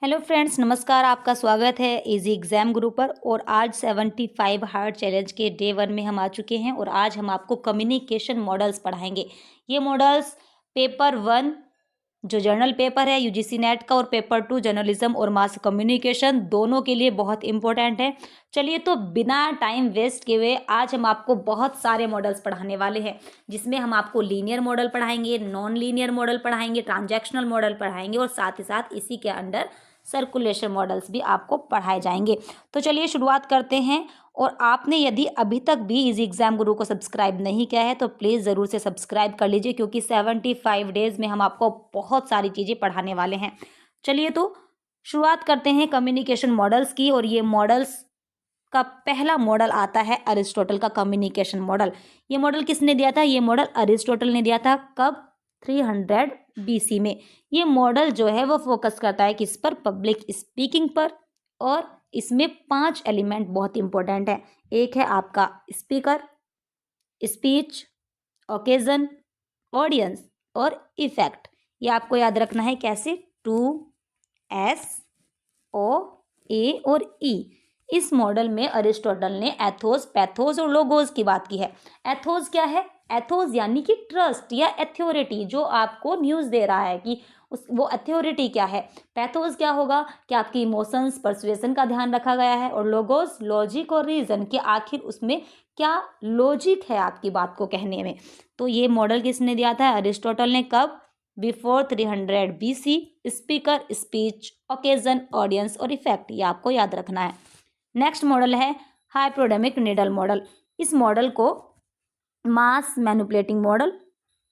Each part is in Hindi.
हेलो फ्रेंड्स, नमस्कार। आपका स्वागत है इजी एग्ज़ाम गुरु पर। और आज 75 हार्ड चैलेंज के डे 1 में हम आ चुके हैं और आज हम आपको कम्युनिकेशन मॉडल्स पढ़ाएंगे। ये मॉडल्स पेपर 1 जो जर्नल पेपर है यूजीसी नेट का और पेपर 2 जर्नलिज्म और मास कम्युनिकेशन दोनों के लिए बहुत इंपॉर्टेंट है। चलिए, तो बिना टाइम वेस्ट किए हुए आज हम आपको बहुत सारे मॉडल्स पढ़ाने वाले हैं, जिसमें हम आपको लीनियर मॉडल पढ़ाएंगे, नॉन लीनियर मॉडल पढ़ाएंगे, ट्रांजैक्शनल मॉडल पढ़ाएंगे और साथ ही साथ इसी के अंडर सर्कुलेशन मॉडल्स भी आपको पढ़ाए जाएंगे। तो चलिए शुरुआत करते हैं। और आपने यदि अभी तक भी इजी एग्जाम गुरु को सब्सक्राइब नहीं किया है तो प्लीज़ ज़रूर से सब्सक्राइब कर लीजिए, क्योंकि 75 डेज़ में हम आपको बहुत सारी चीज़ें पढ़ाने वाले हैं। चलिए, तो शुरुआत करते हैं कम्युनिकेशन मॉडल्स की। और ये मॉडल्स का पहला मॉडल आता है अरिस्टोटल का कम्युनिकेशन मॉडल। ये मॉडल किसने दिया था? ये मॉडल अरिस्टोटल ने दिया था। कब? 300 बीसी में। ये मॉडल जो है वो फोकस करता है किस पर? पब्लिक स्पीकिंग पर। और इसमें 5 एलिमेंट बहुत इंपॉर्टेंट है। एक है आपका स्पीकर, स्पीच, ओकेजन, ऑडियंस और इफेक्ट। ये आपको याद रखना है। कैसे? 2 S O A और E। इस मॉडल में अरिस्टोटल ने एथोस, पैथोस और लोगोस की बात की है। एथोस क्या है? एथोस यानी कि ट्रस्ट या अथॉरिटी, जो आपको न्यूज़ दे रहा है कि वो अथॉरिटी क्या है। पैथोस क्या होगा कि आपकी इमोशंस, परसुएशन का ध्यान रखा गया है। और लोगोस लॉजिक और रीजन, कि आखिर उसमें क्या लॉजिक है आपकी बात को कहने में। तो ये मॉडल किसने दिया था? अरिस्टोटल ने। कब? Before 300 BC। Speaker, speech, occasion, audience और इफेक्ट, ये आपको याद रखना है। नेक्स्ट मॉडल है हाइपोडेमिक निडल मॉडल। इस मॉडल को मास मैनिपुलेटिंग मॉडल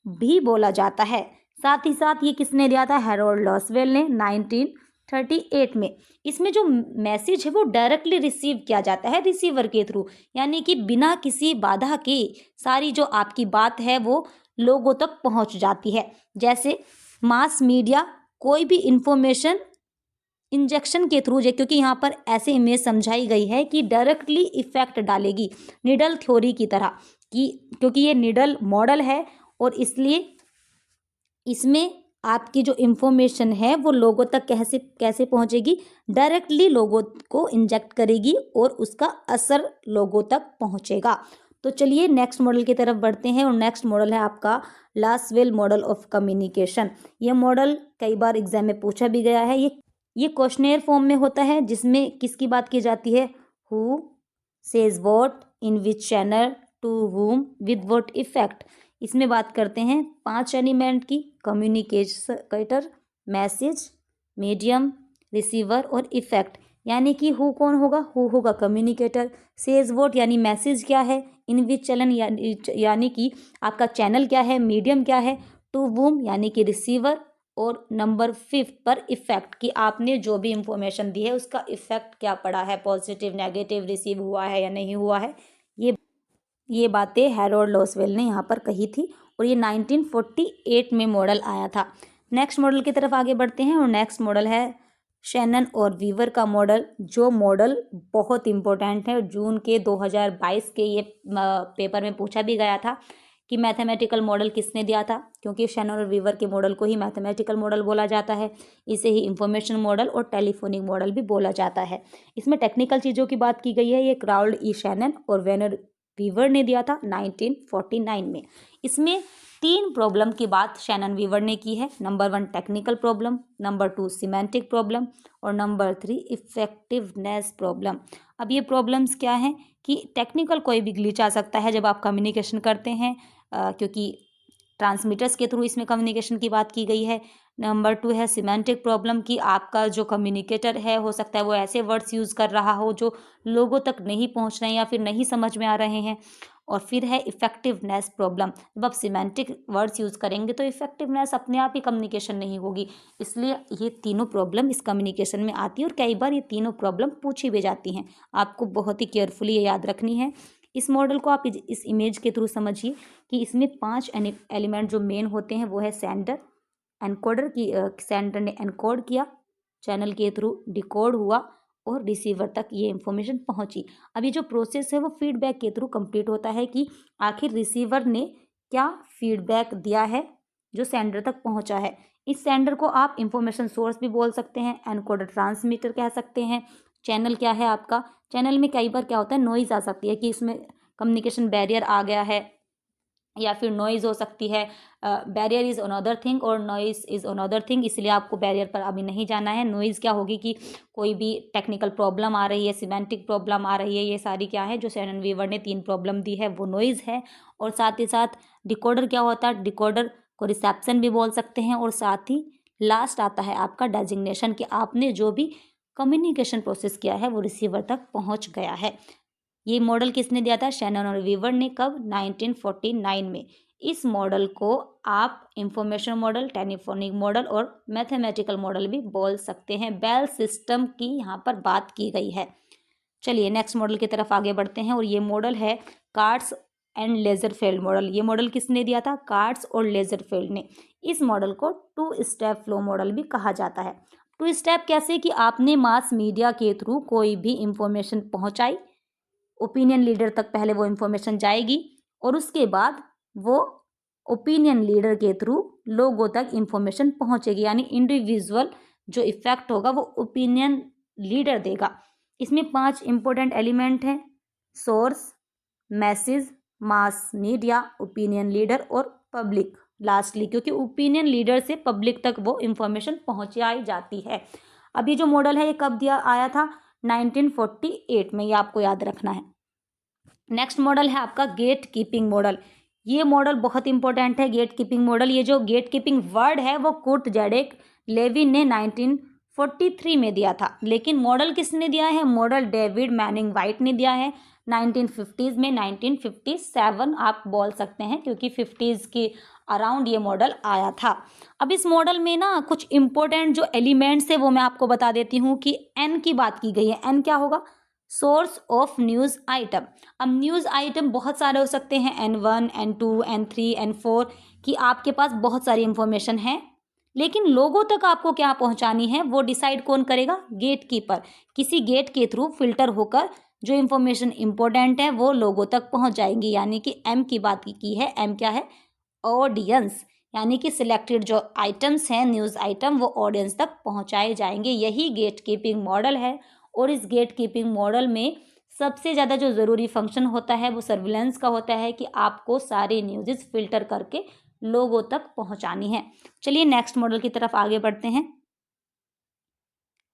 भी बोला जाता है। साथ ही साथ ये किसने दिया था? हैरोल्ड लॉसवेल ने 1938 में। इसमें जो मैसेज है वो डायरेक्टली रिसीव किया जाता है रिसीवर के थ्रू, यानी कि बिना किसी बाधा के सारी जो आपकी बात है वो लोगों तक पहुंच जाती है। जैसे मास मीडिया कोई भी इंफॉर्मेशन इंजेक्शन के थ्रू, क्योंकि यहाँ पर ऐसे इमेज समझाई गई है कि डायरेक्टली इफेक्ट डालेगी निडल थ्योरी की तरह, कि क्योंकि ये निडल मॉडल है और इसलिए इसमें आपकी जो इंफॉर्मेशन है वो लोगों तक कैसे कैसे पहुंचेगी? डायरेक्टली लोगों को इंजेक्ट करेगी और उसका असर लोगों तक पहुंचेगा। तो चलिए नेक्स्ट मॉडल की तरफ बढ़ते हैं। और नेक्स्ट मॉडल है आपका लासवेल मॉडल ऑफ कम्युनिकेशन। ये मॉडल कई बार एग्जाम में पूछा भी गया है। ये क्वेश्चनेयर फॉर्म में होता है, जिसमें किसकी बात की जाती है? Who says what, in which channel, to whom, with what effect. इसमें बात करते हैं 5 एलिमेंट की: कम्युनिकेटर, मैसेज, मीडियम, रिसीवर और इफेक्ट। यानी कि हु कौन होगा? हु होगा कम्युनिकेटर। सेज वॉट यानी मैसेज क्या है। इन विच चैनल यानी कि आपका चैनल क्या है, मीडियम क्या है। टू whom यानी कि रिसीवर। और नंबर 5 पर इफेक्ट, कि आपने जो भी इंफॉर्मेशन दी है उसका इफेक्ट क्या पड़ा है, पॉजिटिव, नेगेटिव, रिसीव हुआ है या नहीं हुआ है। ये बातें हैरोल्ड लॉसवेल ने यहाँ पर कही थी और ये 1948 में मॉडल आया था। नेक्स्ट मॉडल की तरफ आगे बढ़ते हैं। और नेक्स्ट मॉडल है शैनन और वीवर का मॉडल, जो मॉडल बहुत इंपॉर्टेंट है। जून के 2022 के ये पेपर में पूछा भी गया था कि मैथमेटिकल मॉडल किसने दिया था, क्योंकि शैनन और वीवर के मॉडल को ही मैथमेटिकल मॉडल बोला जाता है। इसे ही इंफॉर्मेशन मॉडल और टेलीफोनिक मॉडल भी बोला जाता है। इसमें टेक्निकल चीज़ों की बात की गई है। ये क्राउड ई शैनन और वेनर वीवर ने दिया था 1949 में। इसमें 3 प्रॉब्लम की बात शैनन वीवर ने की है। Number 1 technical problem, number 2 semantic problem और नंबर 3 इफेक्टिवनेस प्रॉब्लम। अब ये प्रॉब्लम्स क्या हैं कि टेक्निकल कोई भी ग्लिच आ सकता है जब आप कम्युनिकेशन करते हैं, क्योंकि ट्रांसमीटर्स के थ्रू इसमें कम्युनिकेशन की बात की गई है। नंबर 2 है सिमेंटिक प्रॉब्लम, कि आपका जो कम्युनिकेटर है हो सकता है वो ऐसे वर्ड्स यूज़ कर रहा हो जो लोगों तक नहीं पहुंच रहे हैं या फिर नहीं समझ में आ रहे हैं। और फिर है इफेक्टिवनेस प्रॉब्लम। जब आप सिमेंटिक वर्ड्स यूज़ करेंगे तो इफेक्टिवनेस अपने आप ही कम्युनिकेशन नहीं होगी। इसलिए ये तीनों प्रॉब्लम इस कम्युनिकेशन में आती है और कई बार ये तीनों प्रॉब्लम पूछी भी जाती हैं। आपको बहुत ही केयरफुली ये याद रखनी है। इस मॉडल को आप इस इमेज के थ्रू समझिए कि इसमें 5 एलिमेंट जो मेन होते हैं वो है सेंडर, एनकोडर की सेंडर ने एनकोड किया, चैनल के थ्रू डिकोड हुआ और रिसीवर तक ये इंफॉर्मेशन पहुंची। अब ये जो प्रोसेस है वो फीडबैक के थ्रू कंप्लीट होता है कि आखिर रिसीवर ने क्या फीडबैक दिया है जो सेंडर तक पहुंचा है। इस सेंडर को आप इंफॉर्मेशन सोर्स भी बोल सकते हैं, एनकोडर ट्रांसमीटर कह सकते हैं। चैनल क्या है आपका, चैनल में कई बार क्या होता है, नॉइज़ आ सकती है कि इसमें कम्युनिकेशन बैरियर आ गया है, या फिर नॉइज़ हो सकती है। बैरियर इज़ अनदर थिंग और नॉइज़ इज़ अनदर थिंग, इसलिए आपको बैरियर पर अभी नहीं जाना है। नॉइज़ क्या होगी कि कोई भी टेक्निकल प्रॉब्लम आ रही है, सिमेंटिक प्रॉब्लम आ रही है, ये सारी क्या है जो शैनन वीवर ने 3 प्रॉब्लम दी है वो नॉइज़ है। और साथ ही साथ डिकोडर क्या होता है, डिकोडर को रिसेप्शन भी बोल सकते हैं। और साथ ही लास्ट आता है आपका डेजिग्नेशन, कि आपने जो भी कम्युनिकेशन प्रोसेस किया है वो रिसीवर तक पहुंच गया है। ये मॉडल किसने दिया था, शैनन और वीवर ने। कब, 1949 में। इस मॉडल को आप इंफॉर्मेशन मॉडल, टेलीफोनिक मॉडल और मैथमेटिकल मॉडल भी बोल सकते हैं। बेल सिस्टम की यहाँ पर बात की गई है। चलिए नेक्स्ट मॉडल की तरफ आगे बढ़ते हैं, और ये मॉडल है कार्ट्स एंड लेजरफेल्ड मॉडल। ये मॉडल किसने दिया था, कार्ट्स और लेजरफेल्ड ने। इस मॉडल को 2 स्टेप फ्लो मॉडल भी कहा जाता है। 2 स्टेप कैसे, कि आपने मास मीडिया के थ्रू कोई भी इंफॉर्मेशन पहुंचाई, ओपिनियन लीडर तक पहले वो इन्फॉर्मेशन जाएगी, और उसके बाद वो ओपिनियन लीडर के थ्रू लोगों तक इन्फॉर्मेशन पहुंचेगी, यानी इंडिविजुअल जो इफेक्ट होगा वो ओपिनियन लीडर देगा। इसमें 5 इंपॉर्टेंट एलिमेंट हैं, source, message, mass media, opinion leader और पब्लिक लास्टली, क्योंकि ओपिनियन लीडर से पब्लिक तक वो इन्फॉर्मेशन पहुंचाई जाती है। अभी जो मॉडल है ये कब दिया आया था, 1948 में, ये आपको याद रखना है। नेक्स्ट मॉडल है आपका गेट कीपिंग मॉडल। ये मॉडल बहुत इंपॉर्टेंट है, गेट कीपिंग मॉडल। ये जो गेट कीपिंग वर्ड है वो कुर्ट ज़ेडेक लेविन ने 1943 में दिया था, लेकिन मॉडल किसने दिया है, मॉडल डेविड मैनिंग वाइट ने दिया है 1950s में, 1957 आप बोल सकते हैं, क्योंकि 50s के अराउंड ये मॉडल आया था। अब इस मॉडल में ना कुछ इंपॉर्टेंट जो एलिमेंट्स है वो मैं आपको बता देती हूँ, कि एन की बात की गई है। एन क्या होगा, सोर्स ऑफ न्यूज़ आइटम। अब न्यूज़ आइटम बहुत सारे हो सकते हैं, N1, N2, N3, N4, कि आपके पास बहुत सारी इंफॉर्मेशन है, लेकिन लोगों तक आपको क्या पहुंचानी है वो डिसाइड कौन करेगा, गेट कीपर। किसी गेट के थ्रू फिल्टर होकर जो इंफॉर्मेशन इंपॉर्टेंट है वो लोगों तक पहुंच जाएंगी, यानी कि एम की बात की है। एम क्या है, ऑडियंस, यानी कि सिलेक्टेड जो आइटम्स हैं न्यूज़ आइटम वो ऑडियंस तक पहुंचाए जाएंगे। यही गेट कीपिंग मॉडल है। और इस गेट कीपिंग मॉडल में सबसे ज़्यादा जो ज़रूरी फंक्शन होता है वो सर्विलेंस का होता है, कि आपको सारी न्यूज़ फिल्टर करके लोगों तक पहुंचानी है। चलिए नेक्स्ट मॉडल की तरफ आगे बढ़ते हैं,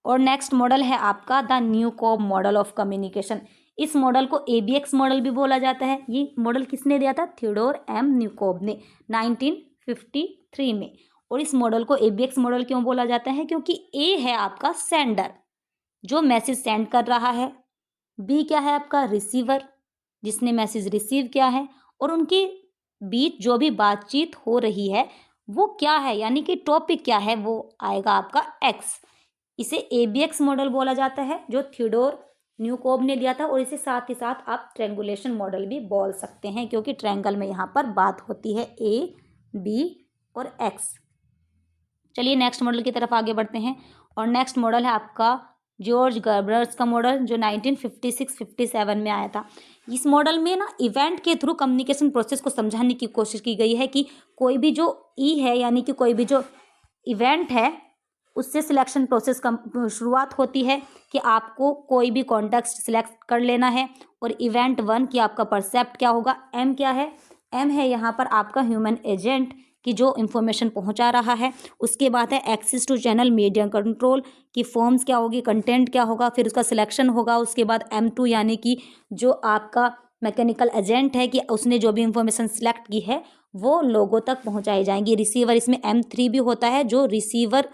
और नेक्स्ट मॉडल है आपका द न्यूकोब मॉडल ऑफ कम्युनिकेशन। इस मॉडल को ABX मॉडल भी बोला जाता है। ये मॉडल किसने दिया था, थियोडोर M न्यूकोब ने 1953 में। और इस मॉडल को ABX मॉडल क्यों बोला जाता है, क्योंकि A है आपका सेंडर जो मैसेज सेंड कर रहा है, B क्या है आपका रिसीवर जिसने मैसेज रिसीव किया है, और उनके बीच जो भी बातचीत हो रही है वो क्या है, यानी कि टॉपिक क्या है, वो आएगा आपका X। इसे ABX मॉडल बोला जाता है जो थियोडोर न्यूकोब ने दिया था। और इसे साथ ही साथ आप ट्रेंगुलेशन मॉडल भी बोल सकते हैं, क्योंकि ट्रायंगल में यहाँ पर बात होती है A, B और X। चलिए नेक्स्ट मॉडल की तरफ आगे बढ़ते हैं, और नेक्स्ट मॉडल है आपका जॉर्ज गर्बर्स का मॉडल जो 1956-57 में आया था। इस मॉडल में ना इवेंट के थ्रू कम्युनिकेशन प्रोसेस को समझाने की कोशिश की गई है, कि कोई भी जो ई है, यानी कि कोई भी जो इवेंट है उससे सिलेक्शन प्रोसेस का शुरुआत होती है, कि आपको कोई भी कॉन्टेक्स्ट सिलेक्ट कर लेना है। और इवेंट 1 की आपका परसेप्ट क्या होगा, एम क्या है, एम है यहाँ पर आपका ह्यूमन एजेंट कि जो इन्फॉर्मेशन पहुँचा रहा है। उसके बाद है access to channel media control की फॉर्म्स क्या होगी, कंटेंट क्या होगा, फिर उसका सिलेक्शन होगा। उसके बाद M2 यानी कि जो आपका मैकेनिकल एजेंट है, कि उसने जो भी इंफॉर्मेशन सिलेक्ट की है वो लोगों तक पहुँचाई जाएंगी। रिसीवर इसमें M3 भी होता है, जो रिसीवर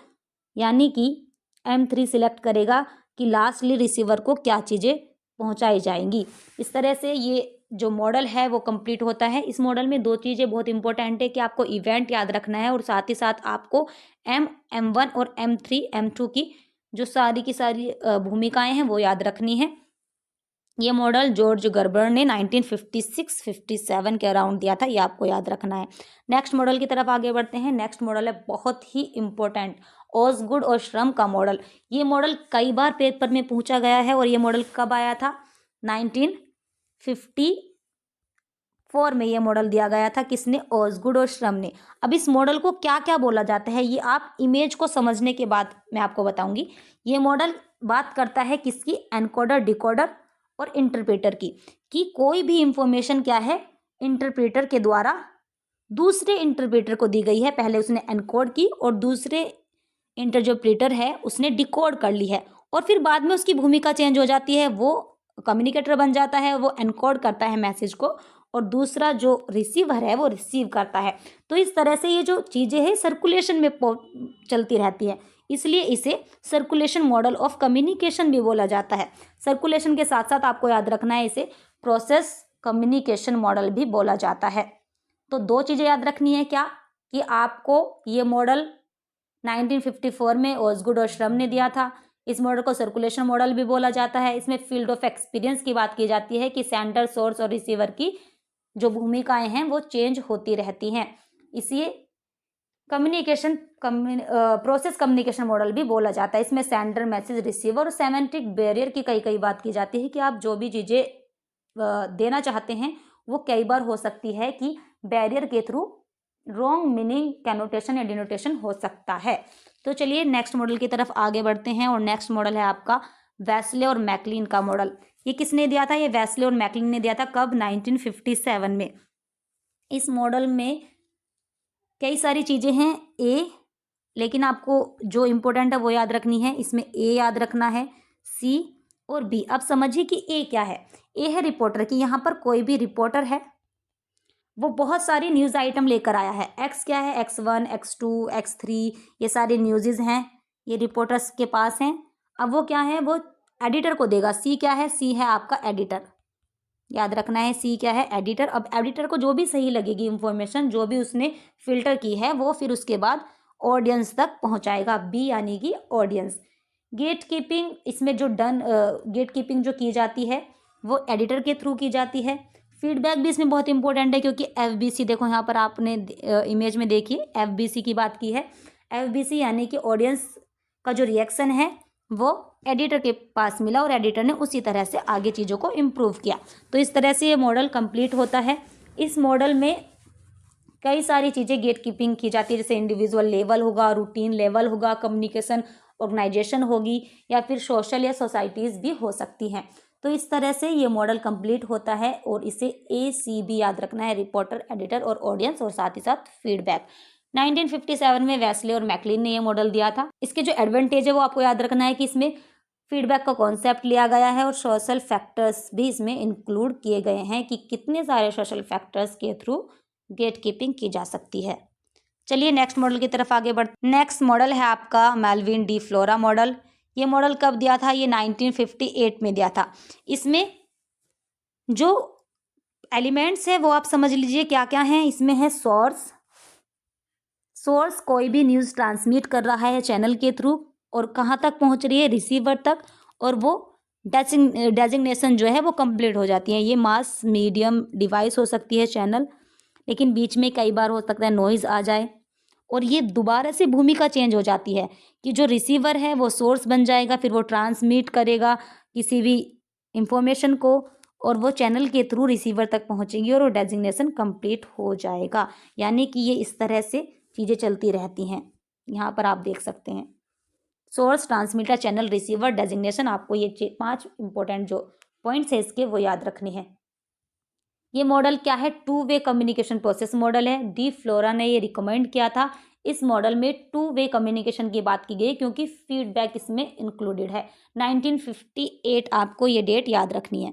यानी कि M3 सिलेक्ट करेगा कि लास्टली रिसीवर को क्या चीज़ें पहुंचाई जाएंगी। इस तरह से ये जो मॉडल है वो कंप्लीट होता है। इस मॉडल में 2 चीज़ें बहुत इंपॉर्टेंट है, कि आपको इवेंट याद रखना है, और साथ ही साथ आपको M1 और M3 M2 की जो सारी की सारी भूमिकाएं हैं वो याद रखनी है। ये मॉडल जॉर्ज गर्बर ने 1956-57 के अराउंड दिया था, ये आपको याद रखना है। नेक्स्ट मॉडल की तरफ आगे बढ़ते हैं। नेक्स्ट मॉडल है बहुत ही इम्पोर्टेंट, ओसगुड और श्रम का मॉडल। ये मॉडल कई बार पेपर में पूछा गया है, और ये मॉडल कब आया था, 1954 1954 में ये मॉडल दिया गया था। किसने? ऑसगुड और श्रम ने। अब इस मॉडल को क्या क्या बोला जाता है ये आप इमेज को समझने के बाद मैं आपको बताऊंगी। ये मॉडल बात करता है किसकी? एनकोडर, डिकोडर और इंटरप्रेटर की, कि कोई भी इंफॉर्मेशन क्या है इंटरप्रेटर के द्वारा दूसरे इंटरप्रेटर को दी गई है। पहले उसने एनकोड की और दूसरे इंटरप्रेटर है उसने डिकोड कर ली है, और फिर बाद में उसकी भूमिका चेंज हो जाती है, वो कम्युनिकेटर बन जाता है, वो एनकोड करता है मैसेज को, और दूसरा जो रिसीवर है वो रिसीव करता है। तो इस तरह से ये जो चीज़ें हैं सर्कुलेशन में चलती रहती है, इसलिए इसे सर्कुलेशन मॉडल ऑफ कम्युनिकेशन भी बोला जाता है। सर्कुलेशन के साथ साथ आपको याद रखना है इसे प्रोसेस कम्युनिकेशन मॉडल भी बोला जाता है। तो दो चीज़ें याद रखनी है क्या? कि आपको ये मॉडल 1954 में ऑसगुड और श्रम ने दिया था। इस मॉडल को सर्कुलेशन मॉडल भी बोला जाता है। इसमें फील्ड ऑफ एक्सपीरियंस की बात की जाती है कि सेंडर, सोर्स और रिसीवर की जो भूमिकाएं हैं वो चेंज होती रहती हैं। इसे कम्युनिकेशन प्रोसेस कम्युनिकेशन मॉडल भी बोला जाता है। इसमें सेंडर, मैसेज, रिसीवर और सेमेंटिक बैरियर की कई बात की जाती है कि आप जो भी चीज़ें देना चाहते हैं वो कई बार हो सकती है कि बैरियर के थ्रू रॉन्ग मीनिंग कैनोटेशन या डिनोटेशन हो सकता है। तो चलिए नेक्स्ट मॉडल की तरफ आगे बढ़ते हैं, और नेक्स्ट मॉडल है आपका वेस्ले और मैकलिन का मॉडल। ये किसने दिया था? ये वेस्ले और मैकलिन ने दिया था। कब? 1957 में। इस मॉडल में कई सारी चीज़ें हैं ए, लेकिन आपको जो इम्पोर्टेंट है वो याद रखनी है। इसमें ए याद रखना है, सी और बी। अब समझिए कि ए क्या है। ए है रिपोर्टर की, यहाँ पर कोई भी रिपोर्टर है वो बहुत सारी न्यूज़ आइटम लेकर आया है। एक्स क्या है? X1, X2, X3, ये सारे न्यूज़ हैं, ये रिपोर्टर्स के पास हैं। अब वो क्या है? वो एडिटर को देगा। सी क्या है? सी है आपका एडिटर, याद रखना है। सी क्या है? एडिटर। अब एडिटर को जो भी सही लगेगी इंफॉर्मेशन, जो भी उसने फिल्टर की है, वो फिर उसके बाद ऑडियंस तक पहुंचाएगा। बी यानी कि ऑडियंस। गेट कीपिंग, इसमें जो गेट कीपिंग जो की जाती है वो एडिटर के थ्रू की जाती है। फीडबैक भी इसमें बहुत इंपॉर्टेंट है, क्योंकि FBC देखो यहाँ पर आपने इमेज में देखिए FBC की बात की है। FBC यानी कि ऑडियंस का जो रिएक्शन है वो एडिटर के पास मिला और एडिटर ने उसी तरह से आगे चीज़ों को इम्प्रूव किया। तो इस तरह से ये मॉडल कंप्लीट होता है। इस मॉडल में कई सारी चीज़ें गेट कीपिंग की जाती है, जैसे इंडिविजुअल लेवल होगा, रूटीन लेवल होगा, कम्युनिकेशन ऑर्गेनाइजेशन होगी, या फिर सोशल या सोसाइटीज़ भी हो सकती हैं। तो इस तरह से ये मॉडल कंप्लीट होता है, और इसे ACB याद रखना है, रिपोर्टर, एडिटर और ऑडियंस, और साथ ही साथ फीडबैक। 1957 में वेस्ले और मैकलिन ने ये मॉडल दिया था। इसके जो एडवांटेज है वो आपको याद रखना है कि इसमें फीडबैक का कॉन्सेप्ट लिया गया है, और सोशल फैक्टर्स भी इसमें इंक्लूड किए गए हैं कि कितने सारे सोशल फैक्टर्स के थ्रू गेट कीपिंग की जा सकती है। चलिए नेक्स्ट मॉडल की तरफ आगे बढ़ते। नेक्स्ट मॉडल है आपका मेल्विन डी फ्लोरा मॉडल। ये मॉडल कब दिया था? ये 1958 में दिया था। इसमें जो एलिमेंट्स है वो आप समझ लीजिए क्या क्या हैं। इसमें है सोर्स कोई भी न्यूज़ ट्रांसमिट कर रहा है चैनल के थ्रू, और कहाँ तक पहुँच रही है? रिसीवर तक, और वो डेजिग्नेशन जो है वो कंप्लीट हो जाती है। ये मास मीडियम डिवाइस हो सकती है चैनल, लेकिन बीच में कई बार हो सकता है नॉइज़ आ जाए, और ये दोबारा से भूमिका चेंज हो जाती है कि जो रिसीवर है वो सोर्स बन जाएगा, फिर वो ट्रांसमिट करेगा किसी भी इंफॉर्मेशन को, और वो चैनल के थ्रू रिसीवर तक पहुंचेगी और वो डेजिग्नेशन कंप्लीट हो जाएगा। यानी कि ये इस तरह से चीज़ें चलती रहती हैं। यहाँ पर आप देख सकते हैं source, transmitter, channel, receiver, designation. आपको ये 5 इंपॉर्टेंट जो पॉइंट्स है इसके वो याद रखने हैं। ये मॉडल क्या है? 2 वे कम्युनिकेशन प्रोसेस मॉडल है। डी फ्लोरा ने ये रिकमेंड किया था। इस मॉडल में 2 वे कम्युनिकेशन की बात की गई, क्योंकि फीडबैक इसमें इंक्लूडेड है। 1958 आपको ये डेट याद रखनी है।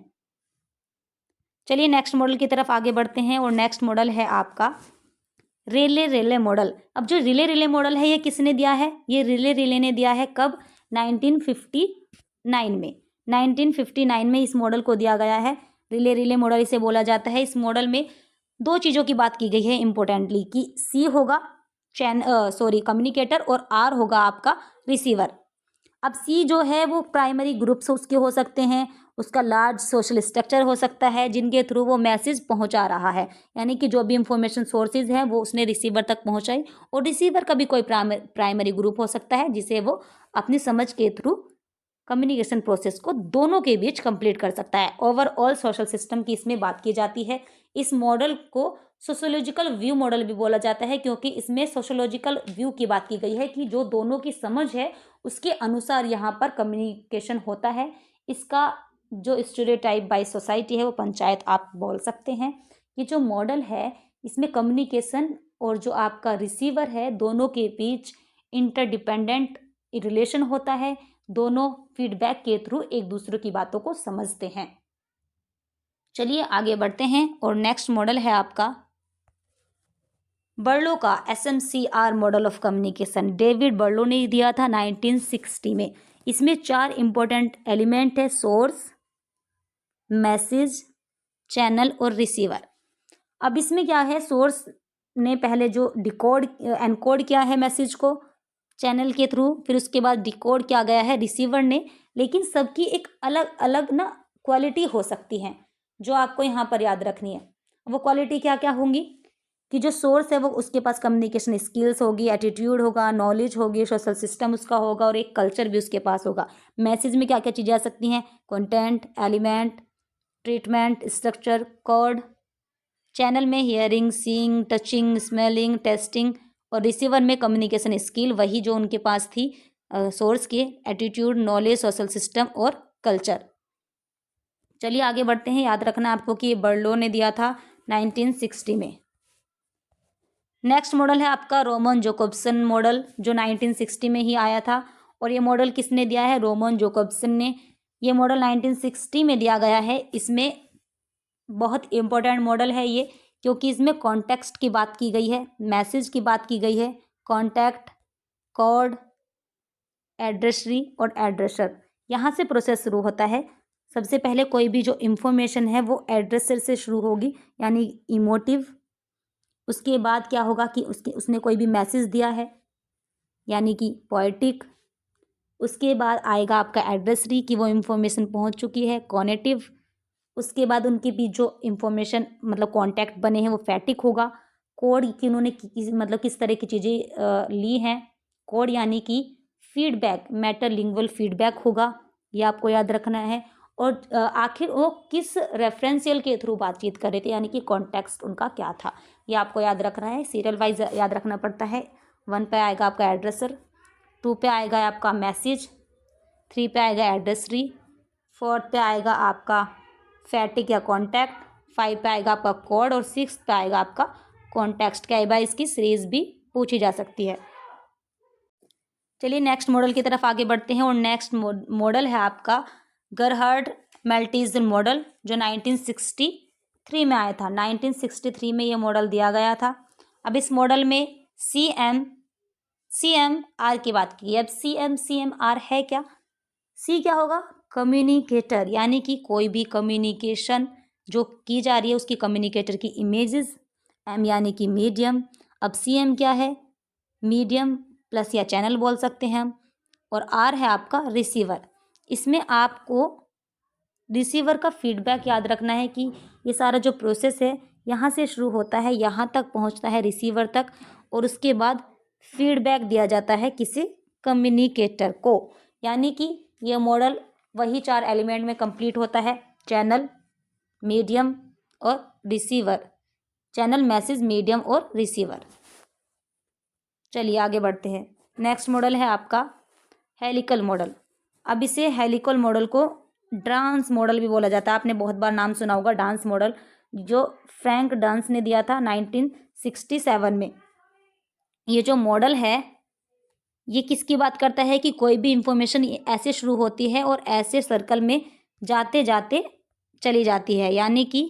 चलिए नेक्स्ट मॉडल की तरफ आगे बढ़ते हैं, और नेक्स्ट मॉडल है आपका रिले मॉडल। अब जो रिले मॉडल है ये किसने दिया है? ये रिले ने दिया है। कब? 1959 में। 1959 में इस मॉडल को दिया गया है। रिले मॉडल इसे बोला जाता है। इस मॉडल में 2 चीज़ों की बात की गई है इंपॉर्टेंटली, कि सी होगा कम्युनिकेटर, और आर होगा आपका रिसीवर। अब सी जो है वो प्राइमरी ग्रुप्स उसके हो सकते हैं, उसका लार्ज सोशल स्ट्रक्चर हो सकता है जिनके थ्रू वो मैसेज पहुंचा रहा है, यानी कि जो भी इंफॉर्मेशन सोर्सेज हैं वो उसने रिसीवर तक पहुंचाई, और रिसीवर का भी कोई प्राइमरी ग्रुप हो सकता है जिसे वो अपनी समझ के थ्रू कम्युनिकेशन प्रोसेस को दोनों के बीच कंप्लीट कर सकता है। ओवरऑल सोशल सिस्टम की इसमें बात की जाती है। इस मॉडल को सोशियोलॉजिकल व्यू मॉडल भी बोला जाता है, क्योंकि इसमें सोशियोलॉजिकल व्यू की बात की गई है कि जो दोनों की समझ है उसके अनुसार यहाँ पर कम्युनिकेशन होता है। इसका जो स्टीरियोटाइप बाय सोसाइटी है वो पंचायत आप बोल सकते हैं। ये जो मॉडल है इसमें कम्युनिकेशन और जो आपका रिसीवर है दोनों के बीच इंटरडिपेंडेंट रिलेशन होता है। दोनों फीडबैक के थ्रू एक दूसरे की बातों को समझते हैं। चलिए आगे बढ़ते हैं और नेक्स्ट मॉडल है आपका बर्लो का SMCR model of communication. David बर्लो ने दिया था 1960 में। इसमें 4 इंपॉर्टेंट एलिमेंट है, सोर्स, मैसेज, चैनल और रिसीवर। अब इसमें क्या है, सोर्स ने पहले जो डिकोड एनकोड किया है मैसेज को चैनल के थ्रू, फिर उसके बाद डिकोड किया गया है रिसीवर ने। लेकिन सबकी एक अलग अलग ना क्वालिटी हो सकती है जो आपको यहाँ पर याद रखनी है। वो क्वालिटी क्या क्या होंगी कि जो सोर्स है वो उसके पास कम्युनिकेशन स्किल्स होगी, एटीट्यूड होगा, नॉलेज होगी, सोशल सिस्टम उसका होगा और एक कल्चर भी उसके पास होगा। मैसेज में क्या क्या चीज़ें आ सकती हैं, content, element, treatment, structure, code. Channel में hearing, seeing, touching, smelling, tasting और रिसीवर में कम्युनिकेशन स्किल, वही जो उनके पास थी सोर्स के, एटीट्यूड, नॉलेज, सोशल सिस्टम और कल्चर। चलिए आगे बढ़ते हैं। याद रखना आपको कि ये बर्लो ने दिया था 1960 में। नेक्स्ट मॉडल है आपका रोमन जोकोब्सन मॉडल, जो 1960 में ही आया था। और ये मॉडल किसने दिया है, रोमन जोकोब्सन ने। ये मॉडल 1960 में दिया गया है। इसमें बहुत इंपॉर्टेंट मॉडल है ये, क्योंकि इसमें कॉन्टेक्स्ट की बात की गई है, मैसेज की बात की गई है, कॉन्टैक्ट, कोड, एड्रेसरी और एड्रेसर। यहाँ से प्रोसेस शुरू होता है। सबसे पहले कोई भी जो इन्फॉर्मेशन है वो एड्रेसर से शुरू होगी, यानी इमोटिव। उसके बाद क्या होगा कि उसने कोई भी मैसेज दिया है, यानी कि पोएटिक। उसके बाद आएगा आपका एड्रेसरी कि वो इन्फॉर्मेशन पहुंच चुकी है, कॉनेटिव। उसके बाद उनके बीच जो इन्फॉर्मेशन मतलब कॉन्टैक्ट बने हैं वो फैटिक होगा। कोड कि उन्होंने मतलब किस तरह की चीज़ें ली हैं। कोड यानी कि फीडबैक, मेटालिंगुअल फीडबैक होगा, ये आपको याद रखना है। और आखिर वो किस रेफरेंशियल के थ्रू बातचीत कर रहे थे, यानी कि कॉन्टेक्स्ट उनका क्या था, ये आपको याद रखना है। सीरियल वाइज याद रखना पड़ता है। 1 पे आएगा आपका एड्रेसर, 2 पे आएगा आपका मैसेज, 3 पे आएगा एड्रेसरी, 4 पे आएगा आपका फैटिक या कॉन्टैक्ट, 5 पे आएगा आपका कोड और 6 पे आएगा आपका कॉन्टेक्स्ट। कई बार इसकी सीरीज भी पूछी जा सकती है। चलिए नेक्स्ट मॉडल की तरफ आगे बढ़ते हैं। और नेक्स्ट मॉडल है आपका गरहार्ड मेल्टिज़ मॉडल, जो 1963 में आया था। 1963 में ये मॉडल दिया गया था। अब इस मॉडल में CMR की बात की। अब CMR है क्या, C क्या होगा, कम्युनिकेटर, यानी कि कोई भी कम्युनिकेशन जो की जा रही है उसकी कम्युनिकेटर की इमेजेस। M यानी कि मीडियम। अब CM क्या है, मीडियम प्लस या चैनल बोल सकते हैं हम। और R है आपका रिसीवर। इसमें आपको रिसीवर का फीडबैक याद रखना है कि ये सारा जो प्रोसेस है यहाँ से शुरू होता है, यहाँ तक पहुँचता है रिसीवर तक, और उसके बाद फीडबैक दिया जाता है किसी कम्युनिकेटर को। यानी कि ये मॉडल वही 4 एलिमेंट में कंप्लीट होता है, चैनल, मीडियम और रिसीवर। चैनल, मैसेज, मीडियम और रिसीवर। चलिए आगे बढ़ते हैं। नेक्स्ट मॉडल है आपका हेलिकल मॉडल। अब इसे हेलिकल मॉडल को डांस मॉडल भी बोला जाता है। आपने बहुत बार नाम सुना होगा डांस मॉडल, जो फ्रैंक डांस ने दिया था 1967 में। ये जो मॉडल है ये किसकी बात करता है कि कोई भी इंफॉर्मेशन ऐसे शुरू होती है और ऐसे सर्कल में जाते जाते चली जाती है। यानी कि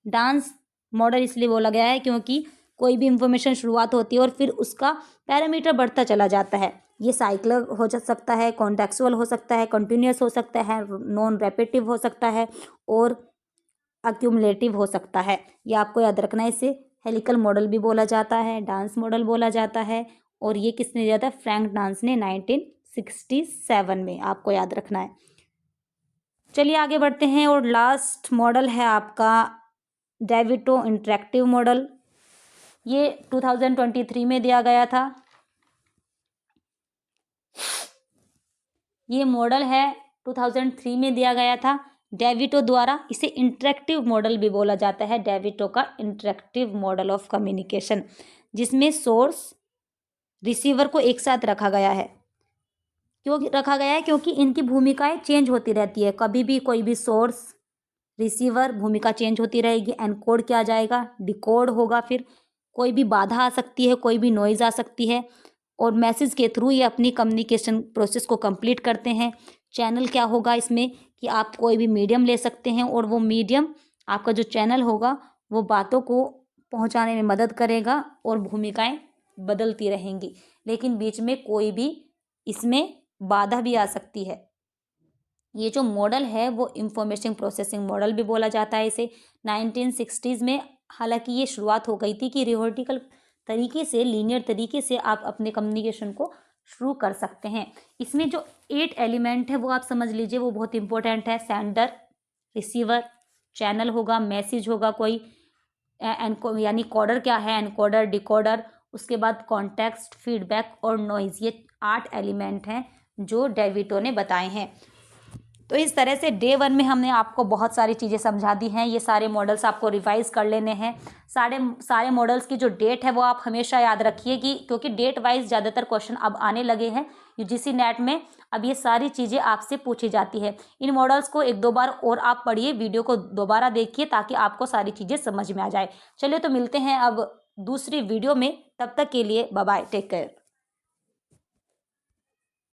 डांस मॉडल इसलिए बोला गया है क्योंकि कोई भी इंफॉर्मेशन शुरुआत होती है और फिर उसका पैरामीटर बढ़ता चला जाता है। ये साइक्लर हो जा सकता है, कॉन्टेक्चुअल हो सकता है, कंटिन्यूस हो सकता है, नॉन रेपिटिव हो सकता है और अक्यूमुलेटिव हो सकता है। ये आपको याद रखना है। इसे हेलिकल मॉडल भी बोला जाता है, डांस मॉडल बोला जाता है। और ये किसने दिया था, फ्रैंक डांस ने 1967 में, आपको याद रखना है। चलिए आगे बढ़ते हैं। और लास्ट मॉडल है आपका डेविटो इंटरेक्टिव मॉडल। ये 2023 में दिया गया था। ये मॉडल है 2003 में दिया गया था डेविटो द्वारा। इसे इंटरेक्टिव मॉडल भी बोला जाता है, डेविटो का इंटरेक्टिव मॉडल ऑफ कम्युनिकेशन, जिसमें सोर्स रिसीवर को एक साथ रखा गया है। क्यों रखा गया है? क्योंकि इनकी भूमिकाएं चेंज होती रहती है, कभी भी कोई भी सोर्स रिसीवर भूमिका चेंज होती रहेगी। एनकोड किया जाएगा, डिकोड होगा, फिर कोई भी बाधा आ सकती है, कोई भी नॉइज़ आ सकती है, और मैसेज के थ्रू ये अपनी कम्युनिकेशन प्रोसेस को कंप्लीट करते हैं। चैनल क्या होगा इसमें कि आप कोई भी मीडियम ले सकते हैं, और वो मीडियम आपका जो चैनल होगा वो बातों को पहुंचाने में मदद करेगा, और भूमिकाएं बदलती रहेंगी, लेकिन बीच में कोई भी इसमें बाधा भी आ सकती है। ये जो मॉडल है वो इंफॉर्मेशन प्रोसेसिंग मॉडल भी बोला जाता है इसे। 1960s में हालांकि ये शुरुआत हो गई थी कि रिहोर्टिकल तरीके से, लीनियर तरीके से आप अपने कम्युनिकेशन को शुरू कर सकते हैं। इसमें जो 8 एलिमेंट है वो आप समझ लीजिए, वो बहुत इंपॉर्टेंट है। सेंडर, रिसीवर, चैनल होगा, मैसेज होगा कोई, यानी कोडर क्या है, एनकोडर, डिकोडर, उसके बाद कॉन्टेक्स्ट, फीडबैक और नॉइज़। ये 8 एलिमेंट हैं जो डेविटो ने बताए हैं। तो इस तरह से डे 1 में हमने आपको बहुत सारी चीज़ें समझा दी हैं। ये सारे मॉडल्स आपको रिवाइज कर लेने हैं। सारे मॉडल्स की जो डेट है वो आप हमेशा याद रखिए, कि क्योंकि डेट वाइज ज़्यादातर क्वेश्चन अब आने लगे हैं यूजीसी नेट में। अब ये सारी चीज़ें आपसे पूछी जाती है। इन मॉडल्स को 1-2 बार और आप पढ़िए, वीडियो को दोबारा देखिए, ताकि आपको सारी चीज़ें समझ में आ जाए। चलिए तो मिलते हैं अब दूसरी वीडियो में, तब तक के लिए बाय बाय, टेक केयर।